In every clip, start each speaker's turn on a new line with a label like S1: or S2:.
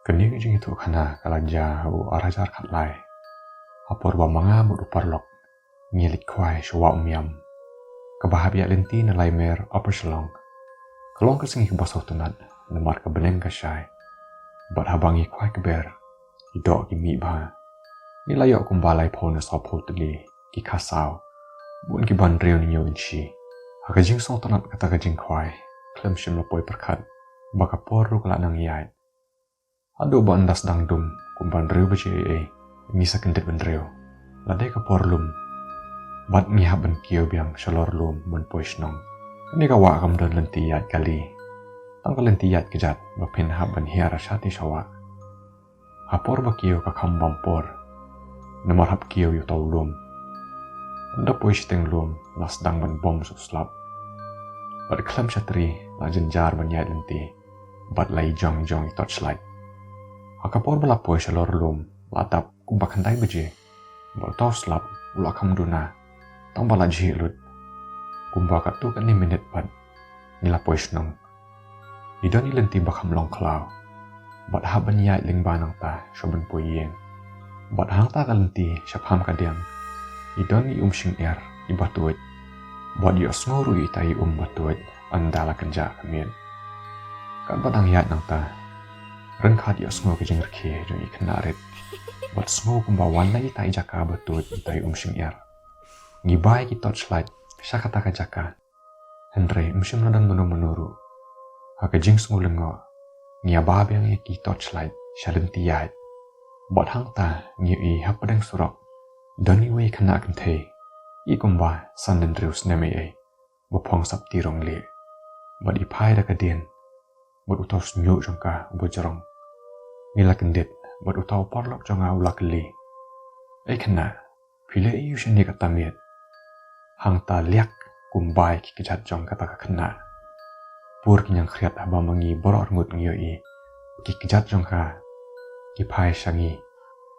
S1: Kening jing itu kana kalaja u arajar khatlai. Apor ba manga mu uparlok ngilik kwai shwa umyam. Kebahagia lenti na laimer upper selong. Kelong kesingi basau tunat nemar ke beneng ka syai. Bat habangi kwai keber. Idok ki mi ba. Ni layok kumbalai po na sop hoteli ki kasau. Buan ki ban reu ni nyo inchi. Haka jing song tunat kata ka jing kwai. Klem shim lapoi perkat. Baka poru kala nang yait. Ado ba andas dangdum kumban reu baci ngisa kendet ban reu. Ladai ka porlum. Bat ngihap ban kiyo biang shalor lum ban poisnong. Kani ka wa kam don lenti yat kali. Tang ka lenti yat kejat bapin hap ban hiara syati shawa. Hapor ba kiyo ka kam bampor. Namar hap kiyo yu tau lum. Anda pois teng lum las dang ban bom suslap. Bat klem syatri la jenjar ban yat lenti. Bat lai jong jong torchlight. Hakapor bala pois shalor lum latap kumpak handai beje. Bat tau slap ula kam duna. Tang bala jilut. Kumba katu kan ni minit bat. Nila pois nong. Idon ni lenti bakam long klau. Bat haban yait ling banang ta shoban poyeng. Bat hang ta ka lenti syapam kadiang. Idon ni sing ibatuit. Bat di osnguru itai batuit andala kenja kamien. Kan batang yait nang ta. Rengka di osngo ke jeng rke jeng ikenarit. Bat sngo kumba wan lagi itai jaka batuit itai sing Ngibai ki torchlight syakata ka jaka. Henry msim nadan menuru. Haka jing sngo lengo. Ngiabab yang ki torchlight shalenti yait. Bat hang ta ngi hapadang surok. Doni wei kana kente. I kumba sanden drius neme Bapong sap tirong le. Bat ipai da kadien. Bat utau snyo jongka bojarong. Nila kendit. Bat utau porlok jonga ulak le. Kana. Pile yushin ni katamiet. Hang ta liak kumbai ki kejat jong kata kena. Pur kinyang kriat haba mangi boror ngut ngiyo ki kejat jong ka. Ki pai syangi.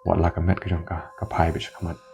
S1: Wat la kamet ke jong ka pai bisakamat.